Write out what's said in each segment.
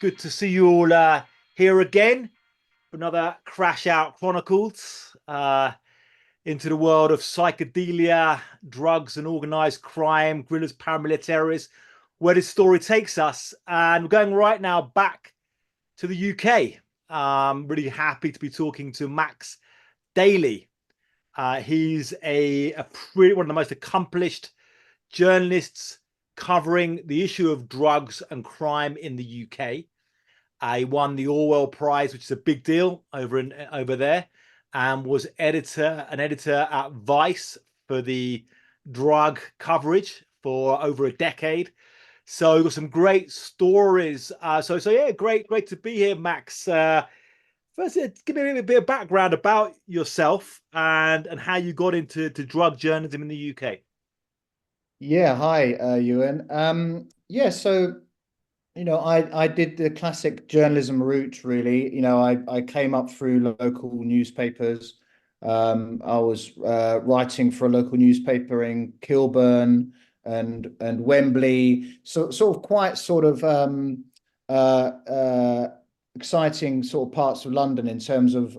Good to see you all here again for another Crash Out Chronicles into the world of psychedelia, drugs, and organized crime, Grillo's paramilitaries, where this story takes us. And we're going right now back to the UK. Really happy to be talking to Max Daly. He's one of the most accomplished journalists covering the issue of drugs and crime in the UK. He won the Orwell Prize, which is a big deal over there, and was an editor at Vice for the drug coverage for over a decade. So we've got some great stories. So yeah, great to be here, Max. First, give me a bit of background about yourself and how you got into drug journalism in the UK. Yeah, hi, Ewan. Yeah, so I did the classic journalism route, really. I came up through local newspapers. I was writing for a local newspaper in Kilburn and Wembley, so sort of quite sort of uh, uh, exciting sort of parts of London in terms of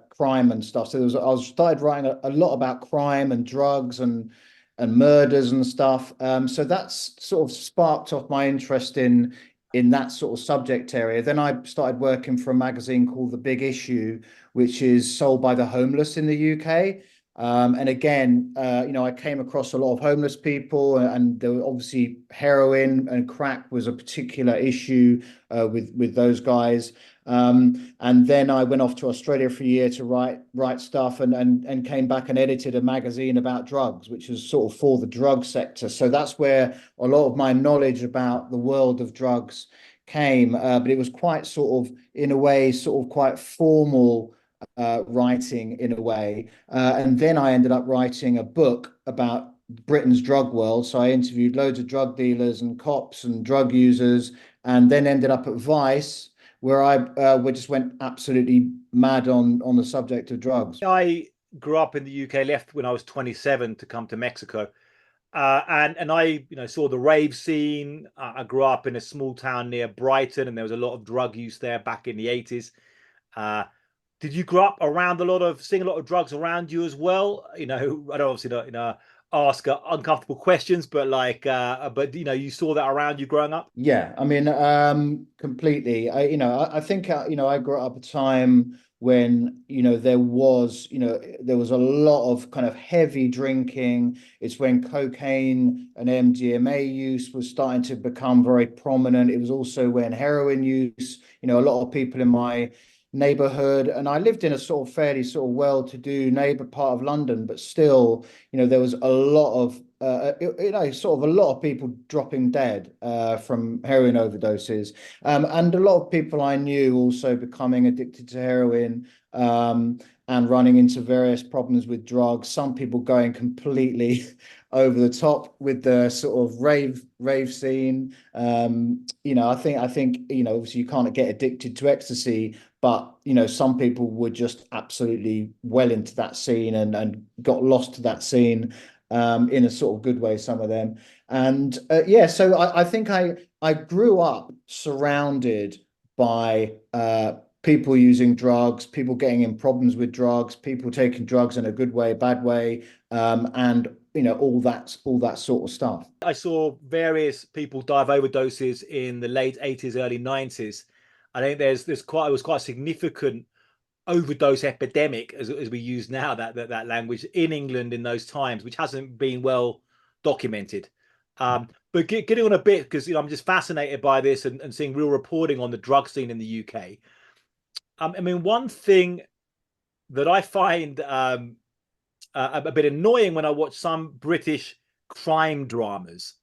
crime and stuff. So I was started writing a lot about crime and drugs and murders and stuff. So that's sort of sparked off my interest in that sort of subject area. Then I started working for a magazine called The Big Issue, which is sold by the homeless in the UK. And again, I came across a lot of homeless people, and there were obviously heroin and crack was a particular issue with those guys. And then I went off to Australia for a year to write stuff, and came back and edited a magazine about drugs, which was sort of for the drug sector. So that's where a lot of my knowledge about the world of drugs came. But it was quite sort of, in a way, sort of quite formal writing in a way. And then I ended up writing a book about Britain's drug world. So I interviewed loads of drug dealers and cops and drug users, and then ended up at Vice, where we just went absolutely mad on the subject of drugs. I grew up in the UK, left when I was 27 to come to Mexico. And I saw the rave scene. I grew up in a small town near Brighton, and there was a lot of drug use there back in the 80s. Uh, did you grow up around seeing a lot of drugs around you as well? I don't obviously not ask uncomfortable questions, but you saw that around you growing up. Yeah, I mean, completely. I think, I grew up at a time when, there was a lot of kind of heavy drinking. It's when cocaine and MDMA use was starting to become very prominent. It was also when heroin use, a lot of people in my neighborhood, and I lived in a sort of fairly sort of well-to-do neighbor part of London, but still, there was a lot of sort of a lot of people dropping dead from heroin overdoses, and a lot of people I knew also becoming addicted to heroin, and running into various problems with drugs. Some people going completely over the top with the sort of rave scene. I think obviously you can't get addicted to ecstasy, but some people were just absolutely well into that scene and got lost to that scene, in a sort of good way, some of them. And yeah, so I think I grew up surrounded by people using drugs, people getting in problems with drugs, people taking drugs in a good way, bad way, and all that sort of stuff. I saw various people die of overdoses in the late 80s, early 90s. I think it was quite a significant overdose epidemic, as we use now that language in England in those times, which hasn't been well documented. But getting on a bit, because I'm just fascinated by this and seeing real reporting on the drug scene in the UK. I mean, one thing that I find a bit annoying when I watch some British crime dramas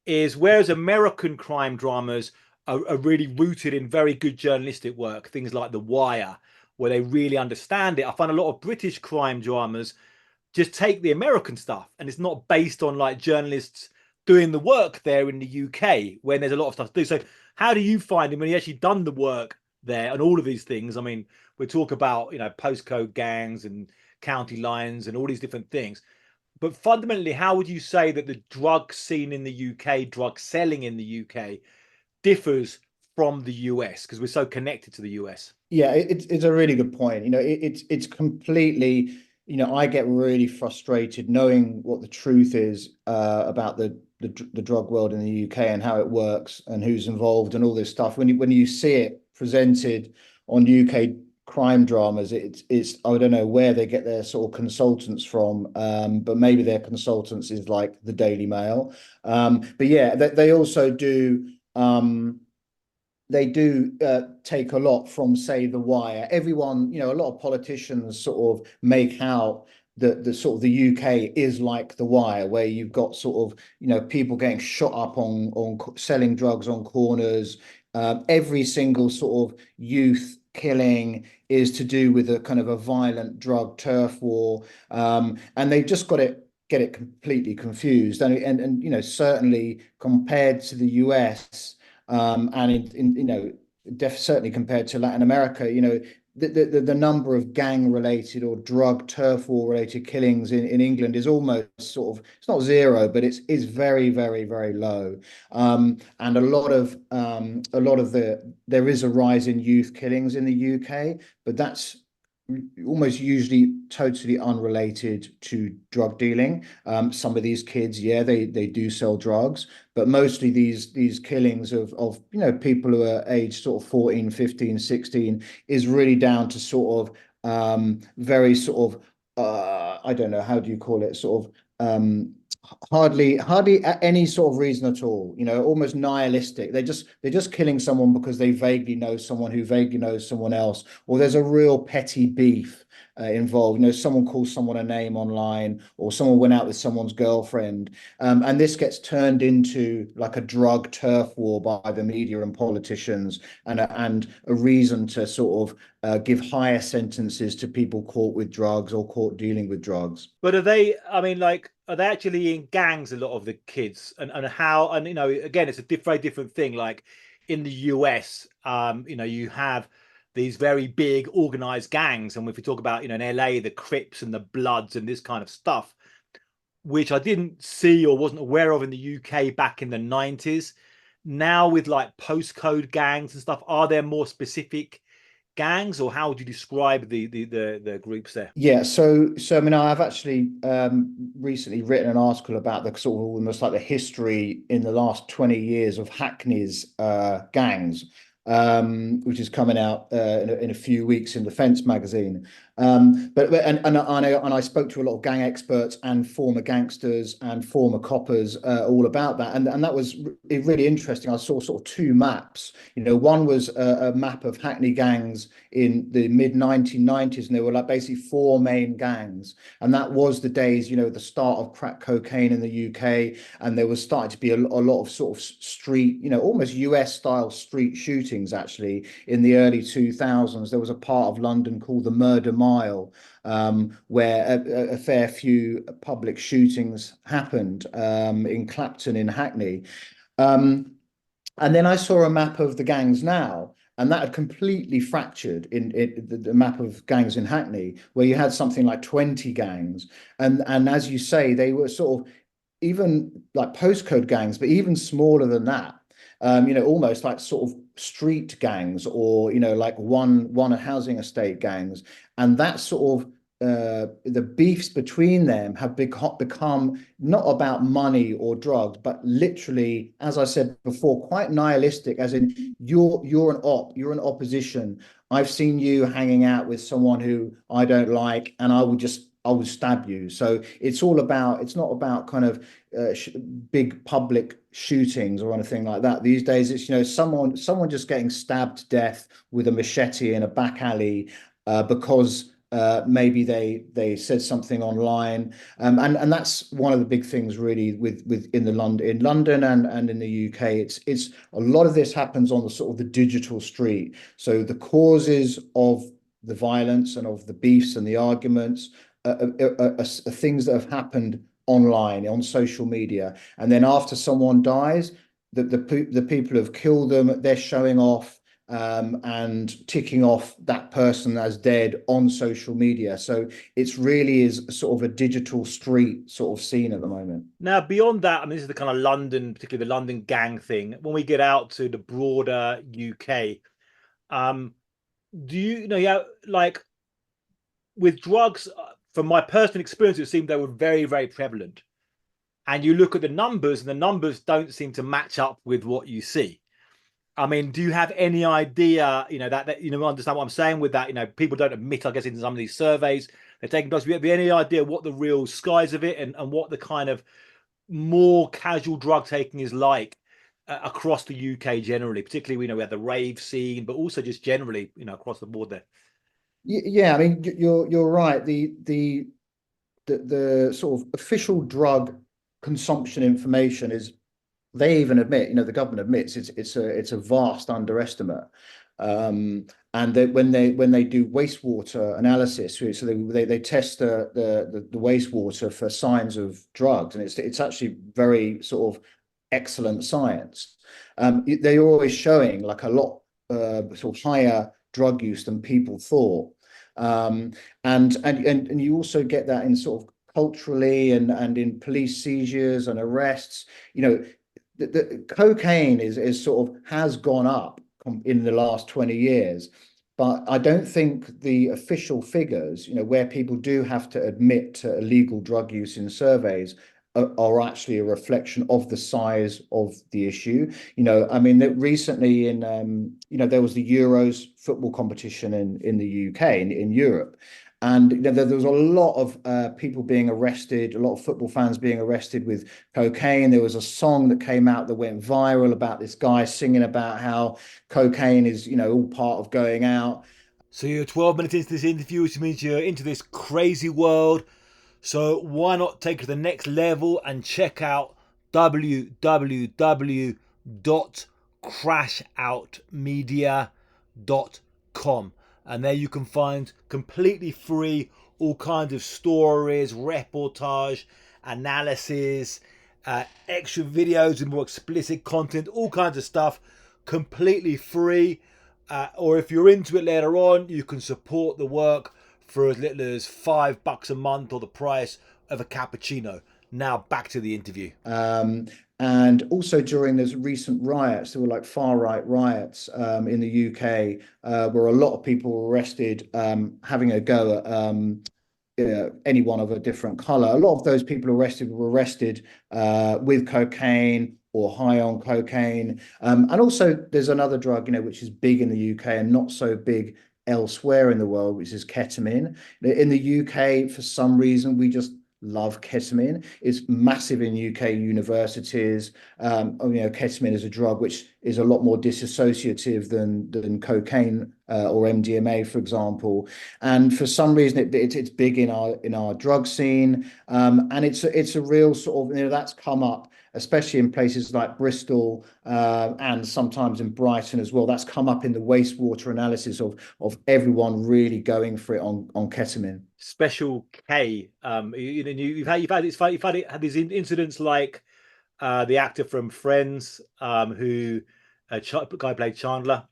is, whereas American crime dramas are really rooted in very good journalistic work, things like The Wire, where they really understand it. I find a lot of British crime dramas just take the American stuff, and it's not based on like journalists doing the work there in the UK when there's a lot of stuff to do. So how do you find it when you actually done the work there and all of these things? I mean, we talk about postcode gangs and county lines and all these different things, but fundamentally, how would you say that the drug scene in the UK, drug selling in the UK, differs from the US because we're so connected to the US? Yeah, it's a really good point. It's completely, I get really frustrated knowing what the truth is about the drug world in the UK and how it works and who's involved and all this stuff. When you see it presented on UK crime dramas, it's I don't know where they get their sort of consultants from, but maybe their consultants is like the Daily Mail. But yeah, they also do. They do take a lot from, say, The Wire. Everyone, a lot of politicians sort of make out that the sort of the UK is like The Wire, where you've got sort of, people getting shot up on selling drugs on corners. Every single sort of youth killing is to do with a kind of a violent drug turf war, and they've just got it get it completely confused. And certainly compared to the US, and certainly compared to Latin America, the number of gang related or drug turf war related killings in England is almost sort of, it's not zero, but it's is very, very, very low. And there is a rise in youth killings in the UK, but that's almost usually totally unrelated to drug dealing. Some of these kids, yeah, they do sell drugs, but mostly these killings of people who are aged sort of 14, 15, 16 is really down to sort of very sort of I don't know, how do you call it, sort of hardly any sort of reason at all, almost nihilistic. They're just killing someone because they vaguely know someone who vaguely knows someone else, or there's a real petty beef involved. Someone calls someone a name online, or someone went out with someone's girlfriend, and this gets turned into like a drug turf war by the media and politicians, and a reason to sort of give higher sentences to people caught with drugs or caught dealing with drugs. But are they, I mean, like, are they actually in gangs, a lot of the kids? And how, and, again, it's a very different thing. Like in the US, you have these very big organized gangs. And if we talk about, in LA, the Crips and the Bloods and this kind of stuff, which I didn't see or wasn't aware of in the UK back in the 90s. Now with like postcode gangs and stuff, are there more specific gangs, or how would you describe the groups there? Yeah, so I mean, I've actually recently written an article about the sort of almost like the history in the last 20 years of Hackney's gangs, which is coming out in a few weeks in Defence magazine. And I spoke to a lot of gang experts and former gangsters and former coppers all about that, and that was really interesting. I saw sort of two maps. One was a map of Hackney gangs in the mid 1990s, and there were like basically four main gangs, and that was the days, the start of crack cocaine in the UK, and there was starting to be a lot of sort of street, almost US style street shootings actually in the early 2000s. There was a part of London called the Murder Mile, where a fair few public shootings happened, in Clapton, in Hackney. And then I saw a map of the gangs now, and that had completely fractured in the map of gangs in Hackney, where you had something like 20 gangs. And as you say, they were sort of even like postcode gangs, but even smaller than that. Almost like sort of street gangs, or like one housing estate gangs, and that sort of the beefs between them have become not about money or drugs, but literally, as I said before, quite nihilistic. As in, you're an opposition. I've seen you hanging out with someone who I don't like, and I would stab you. So it's not about kind of big public shootings or anything like that. These days, it's someone just getting stabbed to death with a machete in a back alley because maybe they said something online, and that's one of the big things really with in London and in the UK. It's a lot of this happens on the sort of the digital street. So the causes of the violence and of the beefs and the arguments are things that have happened online on social media, and then after someone dies, the people who have killed them, they're showing off, and ticking off that person as dead on social media. So it's really is sort of a digital street sort of scene at the moment. Now, beyond that, I mean, this is the kind of London, particularly the London gang thing. When we get out to the broader UK, um, do you know, yeah, like with drugs, from my personal experience, it seemed they were very, very prevalent. And you look at the numbers, and the numbers don't seem to match up with what you see. I mean, do you have any idea, that understand what I'm saying with that? People don't admit, I guess, in some of these surveys they're taking drugs. Do you have any idea what the real skies of it and what the kind of more casual drug taking is like across the UK generally, particularly, we have the rave scene, but also just generally, across the board there. Yeah, I mean, you're right. The sort of official drug consumption information is, they even admit, the government admits it's a vast underestimate. And that when they do wastewater analysis, so they test the wastewater for signs of drugs, and it's actually very sort of excellent science. They're always showing like a lot sort of higher drug use than people thought. Um, and you also get that in sort of culturally and in police seizures and arrests. The cocaine is sort of has gone up in the last 20 years, but I don't think the official figures, where people do have to admit to illegal drug use in surveys, are actually a reflection of the size of the issue. I mean, that recently there was the Euros football competition in the UK, in Europe. And there was a lot of people being arrested, a lot of football fans being arrested with cocaine. There was a song that came out that went viral about this guy singing about how cocaine is, all part of going out. So you're 12 minutes into this interview, which means you're into this crazy world. So why not take it to the next level and check out www.crashoutmedia.com. And there you can find completely free all kinds of stories, reportage, analysis, extra videos and more explicit content, all kinds of stuff completely free. Or if you're into it later on, you can support the work for as little as $5 a month, or the price of a cappuccino. Now back to the interview. And also during those recent riots, there were like far right riots in the UK, where a lot of people were arrested, having a go at anyone of a different color. A lot of those people arrested were arrested with cocaine or high on cocaine. And also there's another drug, which is big in the UK and not so big elsewhere in the world, which is ketamine. In the UK, for some reason, we just love ketamine. It's massive in UK universities. Ketamine is a drug which is a lot more dissociative than cocaine or MDMA, for example. And for some reason, it's big in our drug scene. And it's a real sort of, that's come up, especially in places like Bristol and sometimes in Brighton as well. That's come up in the wastewater analysis of everyone really going for it on ketamine. Special K. You've had these incidents like the actor from Friends, who guy played Chandler,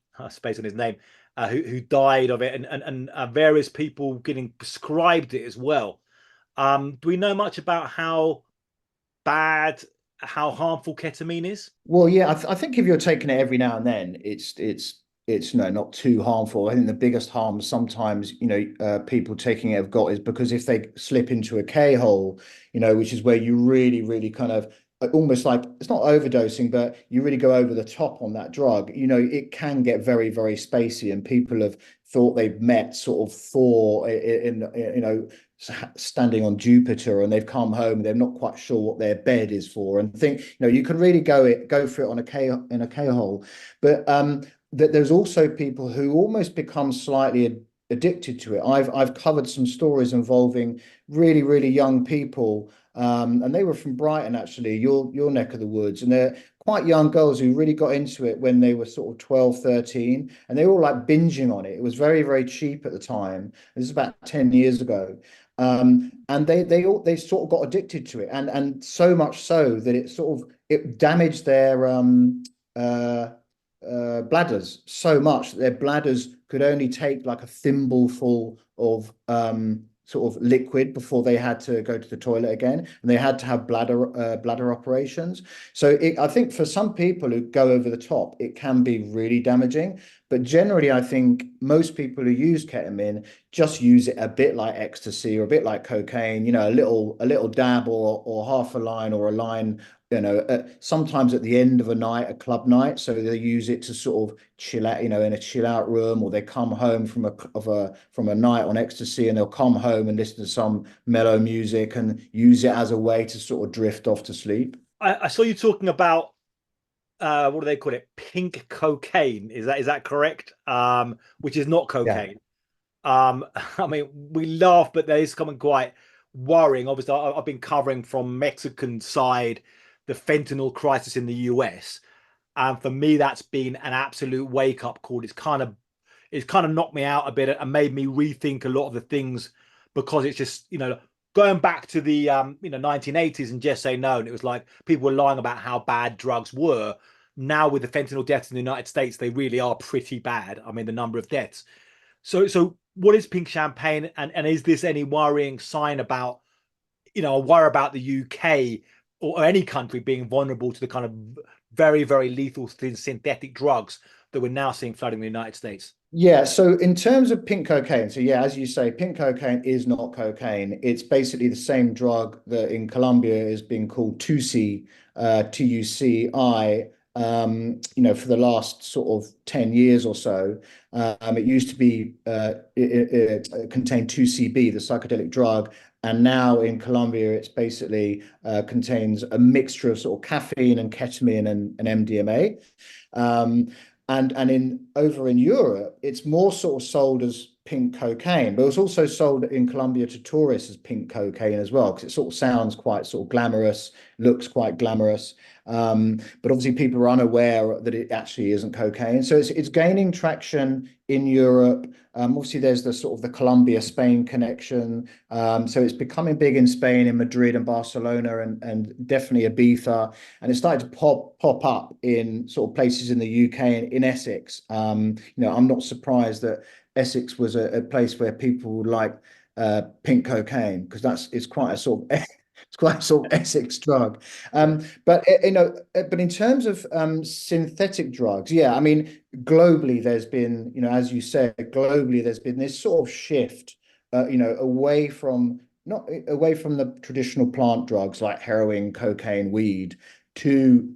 based on his name, who died of it, and various people getting prescribed it as well. Do we know much about how harmful ketamine is? Well, yeah, I think if you're taking it every now and then, it's no, not too harmful. I think the biggest harm sometimes, people taking it have got is because if they slip into a K hole, which is where you really, really kind of almost like, it's not overdosing, but you really go over the top on that drug, it can get very, very spacey, and people have thought they've met sort of Thor standing on Jupiter, and they've come home and they're not quite sure what their bed is for, and think, you can really go for it on a K hole. But that there's also people who almost become slightly addicted to it. I've covered some stories involving really, really young people, and they were from Brighton, actually, your neck of the woods, and they're quite young girls who really got into it when they were sort of 12, 13, and they were all like binging on it. It was very, very cheap at the time. This is about 10 years ago. And they sort of got addicted to it, and so much so that it damaged their bladders so much that their bladders could only take like a thimbleful of sort of liquid before they had to go to the toilet again, and they had to have bladder operations. So I think for some people who go over the top, it can be really damaging. But generally, I think most people who use ketamine just use it a bit like ecstasy or a bit like cocaine, a little dab or half a line or a line, sometimes at the end of a night, a club night. So they use it to sort of chill out, in a chill out room, or they come home from a night on ecstasy, and they'll come home and listen to some mellow music and use it as a way to sort of drift off to sleep. I saw you talking about what do they call it? Pink cocaine. Is that correct? Which is not Yeah. cocaine. I mean, we laugh, but there is something quite worrying. Obviously, I've been covering from Mexican side the fentanyl crisis in the US, and for me, that's been an absolute wake up call. It's kind of knocked me out a bit and made me rethink a lot of the things, because it's just, going back to the 1980s and just say no, and it was like people were lying about how bad drugs were. Now with the fentanyl deaths in the United States, they really are pretty bad. I mean, the number of deaths. So what is pink champagne, and is this any worrying sign about, a worry about the UK or any country being vulnerable to the kind of very, very lethal synthetic drugs that we're now seeing flooding the United States? Yeah, so in terms of pink cocaine, so yeah, as you say, pink cocaine is not cocaine. It's basically the same drug that in Colombia is being called TUCI, TUCI, for the last sort of 10 years or so. It used to be, it contained 2CB, the psychedelic drug. And now in Colombia, it's basically contains a mixture of sort of caffeine and ketamine and MDMA. Um, and in over in Europe, it's more sort of sold as pink cocaine, but it's also sold in Colombia to tourists as pink cocaine as well, because it sort of sounds quite sort of glamorous, looks quite glamorous. But obviously people are unaware that it actually isn't cocaine. So it's gaining traction in Europe. Obviously there's the sort of the Colombia-Spain connection. So it's becoming big in Spain, in Madrid and Barcelona, and definitely Ibiza. And it's started to pop up in sort of places in the UK and in Essex. I'm not surprised that Essex was a place where people like pink cocaine, because it's quite a sort of it's quite a sort of Essex drug. But in terms of synthetic drugs, yeah, I mean, globally there's been, as you said, globally there's been this sort of shift, away from not away from the traditional plant drugs like heroin, cocaine, weed, to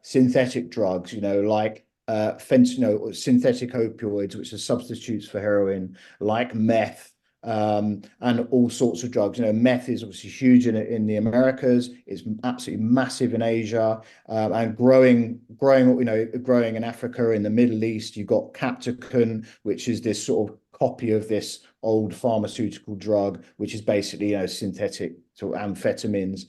synthetic drugs, like fentanyl, synthetic opioids, which are substitutes for heroin, like meth, and all sorts of drugs. Meth is obviously huge in the Americas. It's absolutely massive in Asia, and growing in Africa, in the Middle East. You've got captagon, which is this sort of copy of this old pharmaceutical drug, which is basically synthetic sort of amphetamines.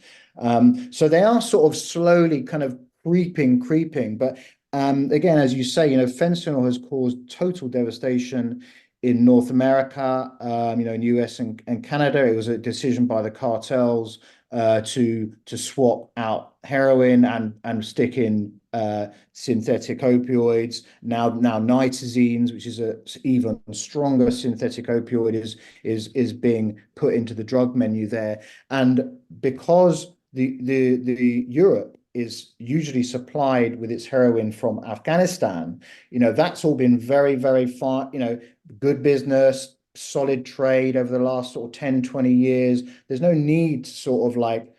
So they are sort of slowly kind of creeping, but again, as you say, fentanyl has caused total devastation in North America, in US and Canada. It was a decision by the cartels to swap out heroin and stick in synthetic opioids. Now nitazines, which is a even stronger synthetic opioid, is being put into the drug menu there. And because the Europe is usually supplied with its heroin from Afghanistan, that's all been very, very far, good business, solid trade over the last sort of 10, 20 years. There's no need to sort of like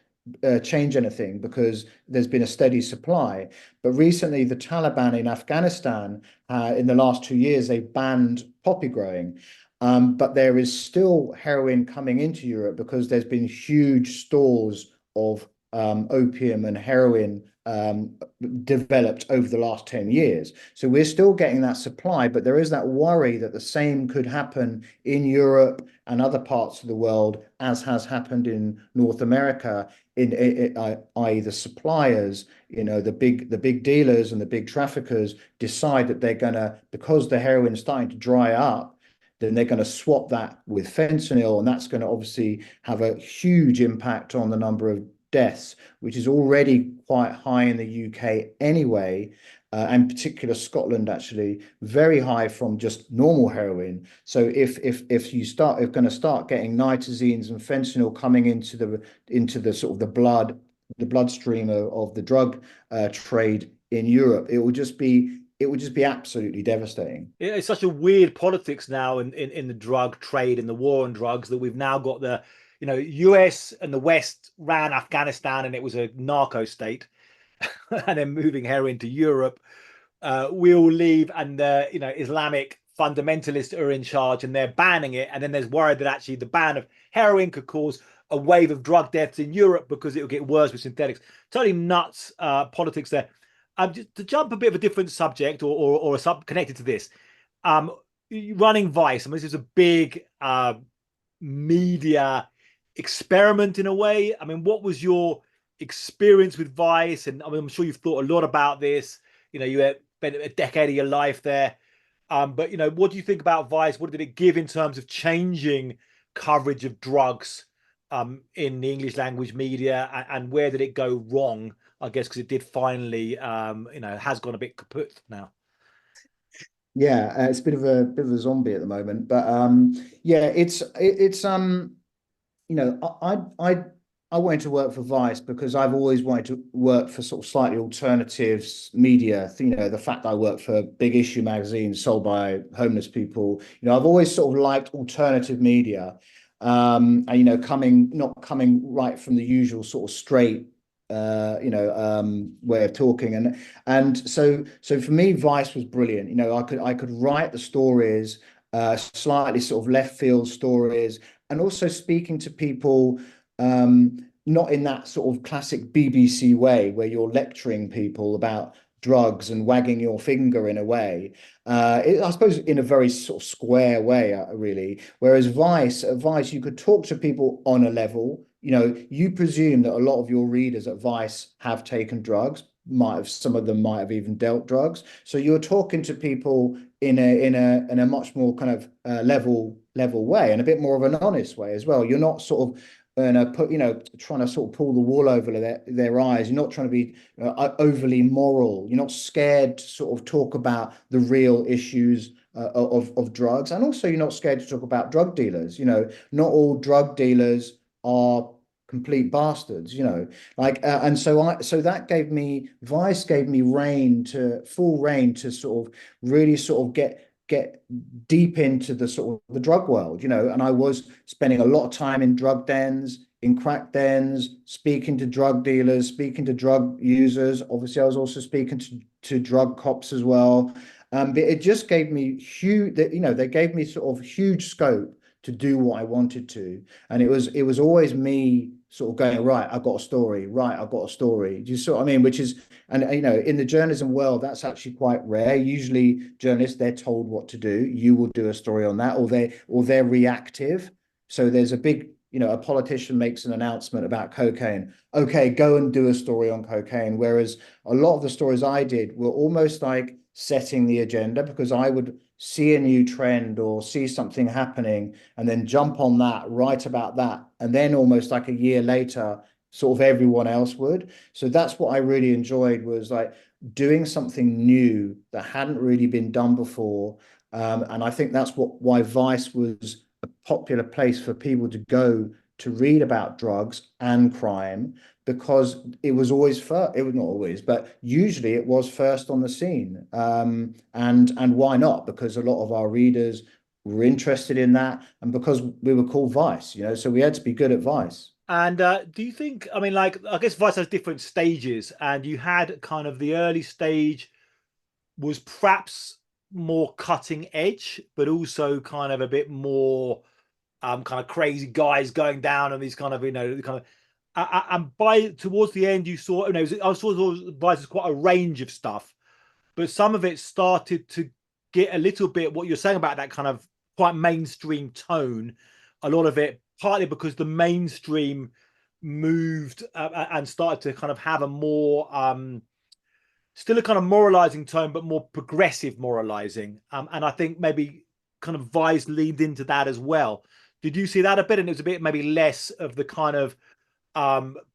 change anything, because there's been a steady supply. But recently, the Taliban in Afghanistan, in the last 2 years, they banned poppy growing. But there is still heroin coming into Europe, because there's been huge stores of opium and heroin developed over the last 10 years. So we're still getting that supply, but there is that worry that the same could happen in Europe and other parts of the world, as has happened in North America, i.e. the suppliers, the big dealers and the big traffickers decide that they're gonna, because the heroin is starting to dry up, then they're going to swap that with fentanyl, and that's going to obviously have a huge impact on the number of deaths, which is already quite high in the UK anyway. and particular Scotland actually, very high from just normal heroin. So if you start if going to start getting nitazines and fentanyl coming into the sort of the bloodstream of the drug trade in Europe, it would just be absolutely devastating. It's such a weird politics now in the drug trade and the war on drugs that we've now got the, US and the West ran Afghanistan and it was a narco state, and then moving heroin to Europe. We'll leave and the Islamic fundamentalists are in charge and they're banning it. And then there's worry that actually the ban of heroin could cause a wave of drug deaths in Europe because it will get worse with synthetics. Totally nuts politics there. Just to jump a bit of a different subject or a sub connected to this, um, running Vice. I mean, this is a big media experiment in a way. I mean, what was your experience with Vice? And I mean, I'm sure you've thought a lot about this. You spent a decade of your life there. But what do you think about Vice? What did it give in terms of changing coverage of drugs in the English language media, and where did it go wrong? I guess because it did finally, has gone a bit kaput now. Yeah, it's a bit of a zombie at the moment, but yeah, it's I wanted to work for Vice because I've always wanted to work for sort of slightly alternatives media. The fact that I work for big issue magazines sold by homeless people. I've always sort of liked alternative media, and coming not coming right from the usual sort of straight way of talking, and so for me Vice was brilliant. I could write the stories, slightly sort of left field stories, and also speaking to people, not in that sort of classic BBC way where you're lecturing people about drugs and wagging your finger in a way. I suppose in a very sort of square way, really. Whereas Vice, you could talk to people on a level. You presume that a lot of your readers at Vice have taken drugs. Some of them might have even dealt drugs. So you're talking to people in a much more kind of level way, and a bit more of an honest way as well. You're not sort of trying to sort of pull the wool over their eyes. You're not trying to be overly moral. You're not scared to sort of talk about the real issues of drugs, and also you're not scared to talk about drug dealers. Not all drug dealers are complete bastards. And so that gave me Vice gave me full reign to sort of really sort of get deep into the sort of the drug world, and I was spending a lot of time in drug dens, in crack dens, speaking to drug dealers, speaking to drug users. Obviously, I was also speaking to drug cops as well. But it just gave me they gave me sort of huge scope to do what I wanted to. And it was always me sort of going, right, I've got a story, right, I've got a story. Do you see what I mean? Which is, and in the journalism world, that's actually quite rare. Usually journalists, they're told what to do. You will do a story on that, or they're reactive. So there's a big, a politician makes an announcement about cocaine. Okay, go and do a story on cocaine. Whereas a lot of the stories I did were almost like setting the agenda, because I would see a new trend or see something happening and then jump on that, write about that, and then almost like a year later, sort of everyone else would. So that's what I really enjoyed, was like doing something new that hadn't really been done before. And I think that's why Vice was a popular place for people to go to read about drugs and crime, because it was always first. It was not always, but usually it was first on the scene. And why not? Because a lot of our readers were interested in that, and because we were called Vice, so we had to be good at Vice. And do you think, I mean, like, I guess Vice has different stages, and you had kind of the early stage was perhaps more cutting edge, but also kind of a bit more kind of crazy guys going down and these kind of, kind of, and by towards the end, you saw, I saw Vice as quite a range of stuff, but some of it started to get a little bit what you're saying about that kind of quite mainstream tone. A lot of it partly because the mainstream moved and started to kind of have a more still a kind of moralizing tone, but more progressive moralizing. And I think maybe kind of Vice leaned into that as well. Did you see that a bit? And it was a bit maybe less of the kind of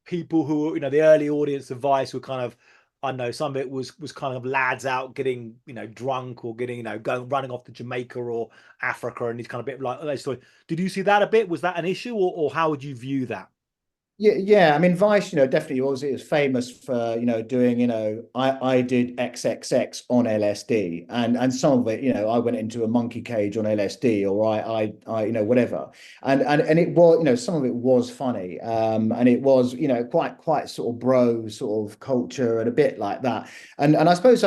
people who, the early audience of Vice were kind of I know some of it was kind of lads out getting, drunk, or getting, going running off to Jamaica or Africa, and these kind of bit like those stories. Did you see that a bit? Was that an issue, or how would you view that? Yeah, yeah. I mean, Vice, definitely was. It was famous for, doing, I did XXX on LSD, and some of it, I went into a monkey cage on LSD, or I, whatever. And it was, some of it was funny, and it was, quite sort of bro sort of culture and a bit like that. And I suppose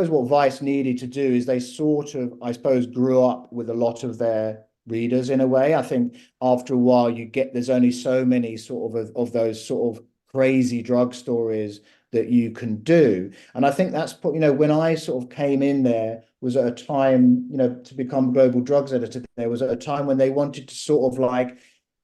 what Vice needed to do is they sort of, I suppose, grew up with a lot of their readers in a way. I think after a while there's only so many sort of those sort of crazy drug stories that you can do. And I think that's when I sort of came in there was at a time, to become global drugs editor, there was at a time when they wanted to sort of like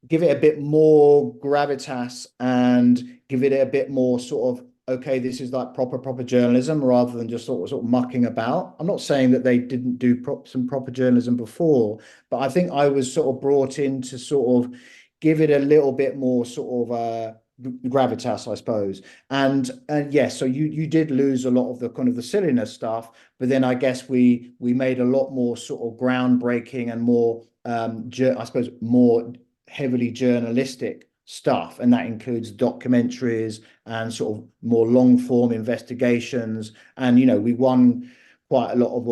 give it a bit more gravitas and give it a bit more sort of, okay, this is like proper journalism rather than just sort of mucking about. I'm not saying that they didn't do some proper journalism before, but I think I was sort of brought in to sort of give it a little bit more sort of gravitas, I suppose. And yes, so you did lose a lot of the kind of the silliness stuff, but then I guess we made a lot more sort of groundbreaking and more I suppose more heavily journalistic stuff, and that includes documentaries and sort of more long form investigations. And we won quite a lot of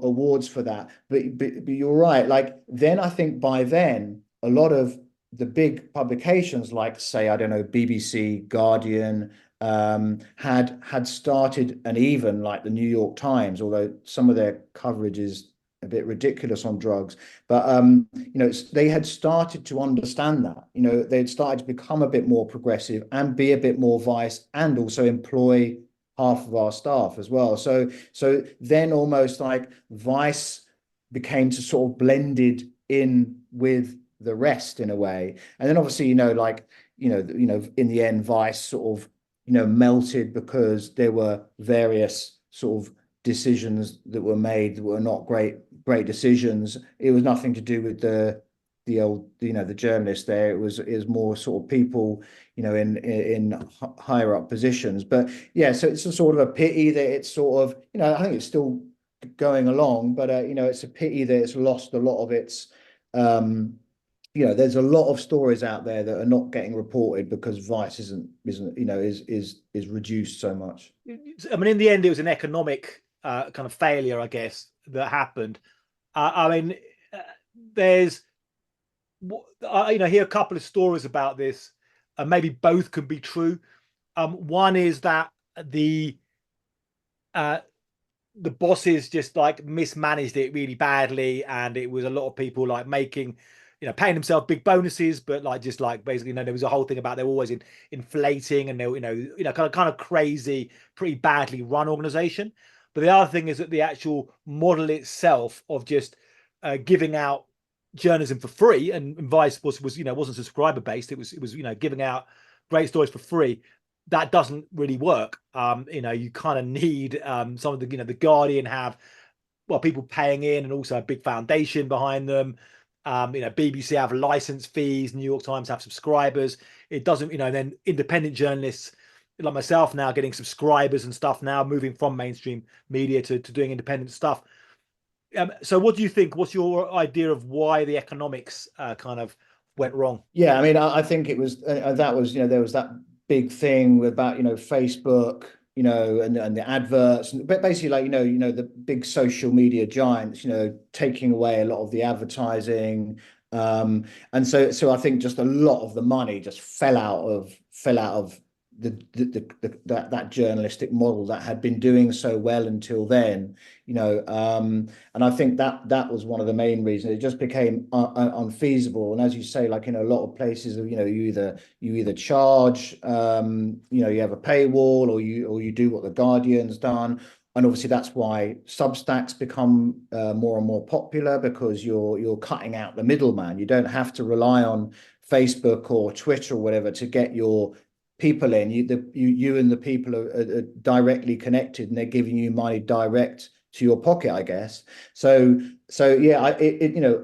awards for that. But you're right. Like then, I think by then a lot of the big publications, like say I don't know BBC, Guardian, had started, and even like the New York Times, although some of their coverage is a bit ridiculous on drugs, but they had started to understand that. They'd started to become a bit more progressive and be a bit more Vice, and also employ half of our staff as well. So then almost like Vice became to sort of blended in with the rest in a way. And then obviously, in the end, Vice sort of, melted because there were various sort of decisions that were made that were not great decisions. It was nothing to do with the old, the journalists there. It was more sort of people, in higher up positions. But yeah, so it's a sort of a pity that it's sort of, I think it's still going along, but it's a pity that it's lost a lot of its. There's a lot of stories out there that are not getting reported because Vice isn't is reduced so much. I mean, in the end, it was an economic kind of failure, I guess, that happened. I mean, there's, hear a couple of stories about this, and maybe both can be true. One is that uh, the bosses just like mismanaged it really badly, and it was a lot of people like making, paying themselves big bonuses, but like just like basically, there was a whole thing about they're always inflating, and they, kind of crazy, pretty badly run organization. But the other thing is that the actual model itself of just giving out journalism for free, and Vice was wasn't subscriber based. It was giving out great stories for free. That doesn't really work. You kind of need some of the, the Guardian have, well, people paying in, and also a big foundation behind them. BBC have license fees, New York Times have subscribers. It doesn't, then independent journalists like myself now getting subscribers and stuff now, moving from mainstream media to doing independent stuff. So what do you think? What's your idea of why the economics kind of went wrong? Yeah, I mean, I think it was that was there was that big thing about Facebook, and the adverts, but basically like the big social media giants, taking away a lot of the advertising, and so I think just a lot of the money just fell out of that journalistic model that had been doing so well until then, and I think that was one of the main reasons it just became unfeasible. And as you say, like in a lot of places, you either charge, you have a paywall, or you do what the Guardian's done. And obviously that's why Substacks become more and more popular, because you're cutting out the middleman. You don't have to rely on Facebook or Twitter or whatever to get your people in. You and the people are directly connected, and they're giving you money direct to your pocket, I guess. So yeah,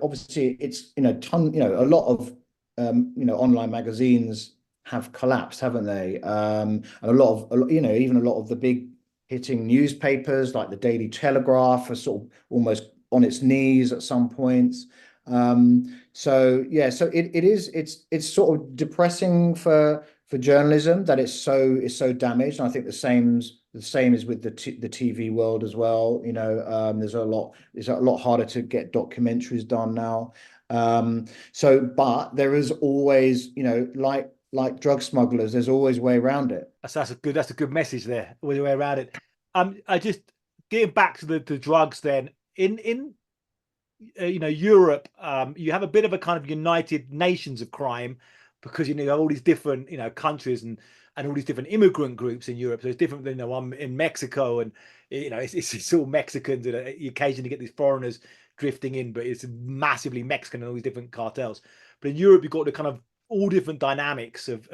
obviously it's a lot of online magazines have collapsed, haven't they? And even a lot of the big hitting newspapers like the Daily Telegraph, are sort of almost on its knees at some points. So yeah, so it's sort of depressing for journalism that it's so damaged. And I think the same is with the TV world as well. It's a lot harder to get documentaries done now. But there is always, like drug smugglers, there's always a way around it. That's a good message there, all the way around it. I just getting back to the drugs then in Europe, you have a bit of a kind of United Nations of crime because you have all these different countries and all these different immigrant groups in Europe. So it's different than I'm in Mexico, and it's all Mexicans, and you occasionally get these foreigners drifting in, but it's massively Mexican and all these different cartels. But in Europe, you've got the kind of all different dynamics of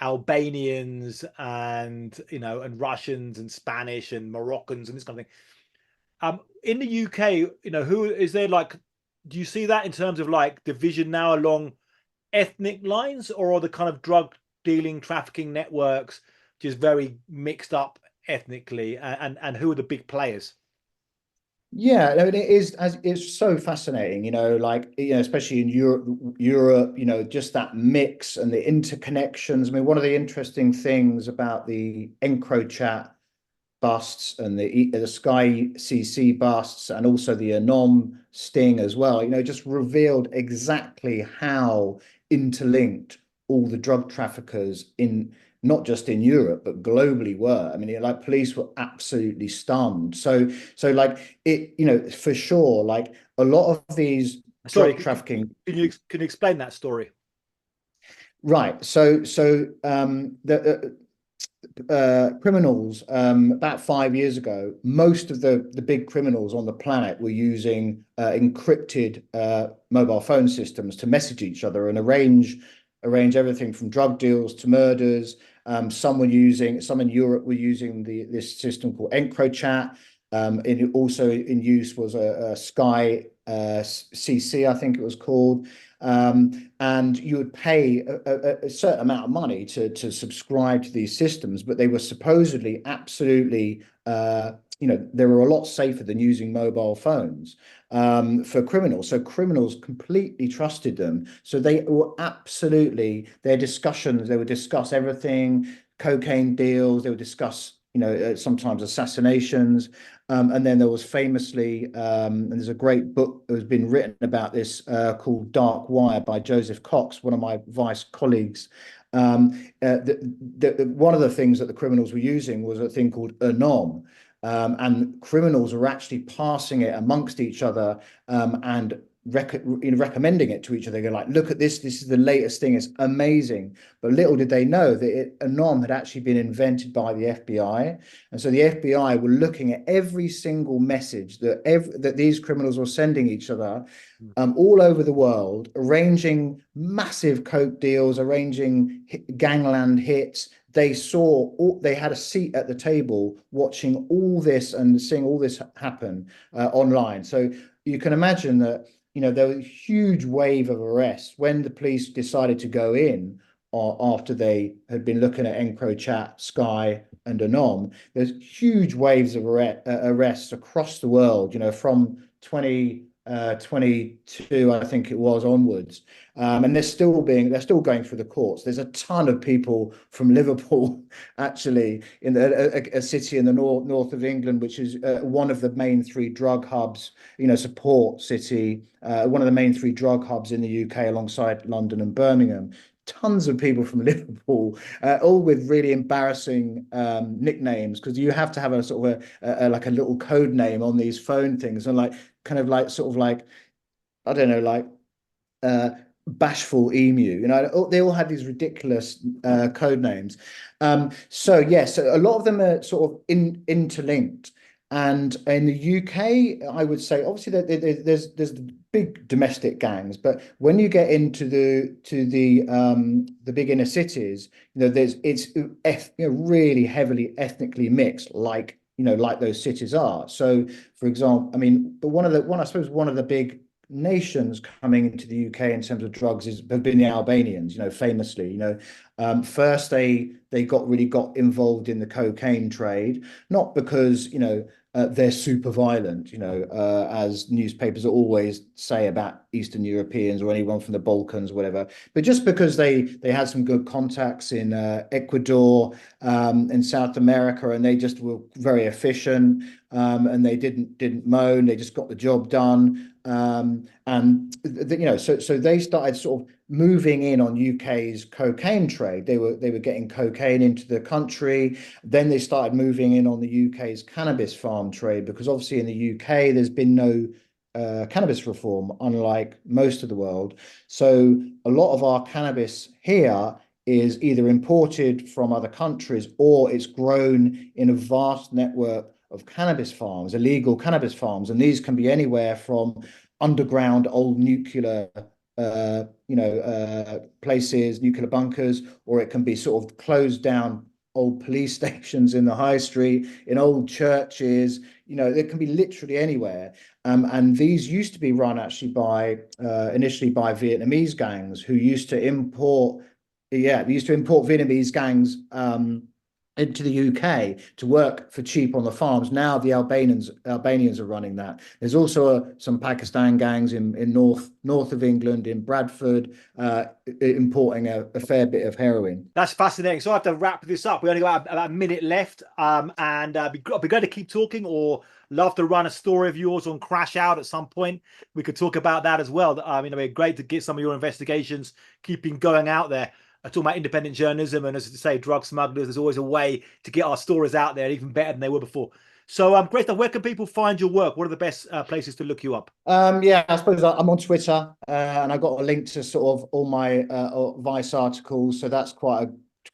Albanians and and Russians and Spanish and Moroccans and this kind of thing. In the UK, who is there like? Do you see that in terms of like division now along ethnic lines, or are the kind of drug dealing, trafficking networks just very mixed up ethnically? And who are the big players? Yeah, I mean, it's so fascinating, especially in Europe, just that mix and the interconnections. I mean, one of the interesting things about the EncroChat busts and the Sky CC busts and also the Anom sting as well, just revealed exactly how interlinked all the drug traffickers in not just in Europe but globally were. I mean, like police were absolutely stunned. So like for sure, like a lot of these Sorry, drug trafficking. can you explain that story? Right. The criminals, about 5 years ago, most of the big criminals on the planet were using encrypted mobile phone systems to message each other and arrange everything from drug deals to murders. Some in Europe were using this system called EncroChat. Also in use was a Sky CC, I think it was called. And you would pay a certain amount of money to subscribe to these systems, but they were supposedly absolutely, they were a lot safer than using mobile phones for criminals. So criminals completely trusted them. So they were absolutely, their discussions, they would discuss everything, cocaine deals, they would discuss sometimes assassinations. And then there was famously, and there's a great book that has been written about this called Dark Wire by Joseph Cox, one of my vice colleagues. One of the things that the criminals were using was a thing called Anom. And criminals were actually passing it amongst each other and recommending it to each other. They're like, look at this. This is the latest thing. It's amazing. But little did they know that Anom had actually been invented by the FBI. And so the FBI were looking at every single message that these criminals were sending each other all over the world, arranging massive coke deals, arranging gangland hits. They had a seat at the table watching all this and seeing all this happen online. So you can imagine that there was a huge wave of arrests when the police decided to go in after they had been looking at EncroChat, Sky, and Anom. There's huge waves of arrests across the world, from 2022, I think it was, onwards. And they're still going through the courts. There's a ton of people from Liverpool, actually, in a city in the north of England, which is one of the main three drug hubs, support city, one of the main three drug hubs in the UK alongside London and Birmingham. Tons of people from Liverpool, all with really embarrassing nicknames, because you have to have a sort of like a little code name on these phone things, and like kind of like sort of like, I don't know, like bashful emu. They all had these ridiculous code names. So yes, a lot of them are sort of interlinked. And in the UK, I would say obviously there's the big domestic gangs, but when you get into the big inner cities, it's really heavily ethnically mixed, like those cities are. So, for example, I mean, but one of the big nations coming into the UK in terms of drugs have been the Albanians, famously. First they got involved in the cocaine trade, not because, they're super violent, as newspapers always say about Eastern Europeans or anyone from the Balkans, whatever, but just because they had some good contacts in Ecuador, in South America, and they just were very efficient, and they didn't moan, they just got the job done. So they started sort of moving in on UK's cocaine trade. They were getting cocaine into the country. Then they started moving in on the UK's cannabis farm trade, because obviously in the UK there's been no cannabis reform, unlike most of the world. So a lot of our cannabis here is either imported from other countries, or it's grown in a vast network of cannabis farms, illegal cannabis farms, and these can be anywhere from underground old nuclear places, nuclear bunkers, or it can be sort of closed down old police stations in the high street, in old churches. It can be literally anywhere. And these used to be run actually initially by Vietnamese gangs who used to import. Yeah, they used to import Vietnamese gangs into the UK to work for cheap on the farms. Now the Albanians are running that. There's also some Pakistan gangs in north of England, in Bradford, importing a fair bit of heroin. That's fascinating. So I have to wrap this up. We only got about a minute left, and I'd be glad to keep talking, or love to run a story of yours on Crashout at some point. We could talk about that as well. It'd be great to get some of your investigations keeping going out there. Talking about independent journalism, and as I say, drug smugglers. There's always a way to get our stories out there, even better than they were before. So, great stuff. Where can people find your work? What are the best places to look you up? Yeah, I suppose I'm on Twitter, and I got a link to sort of all my Vice articles, so that's quite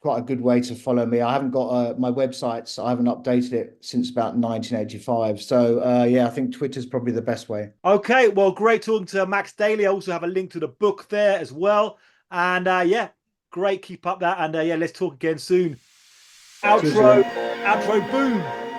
a good way to follow me. I haven't got my websites. I haven't updated it since about 1985. So yeah, I think Twitter's probably the best way. Okay, well, great talking to Max Daly. I also have a link to the book there as well. And yeah, great. Keep up that. And yeah, let's talk again soon. Cheers, Ian. Outro, boom.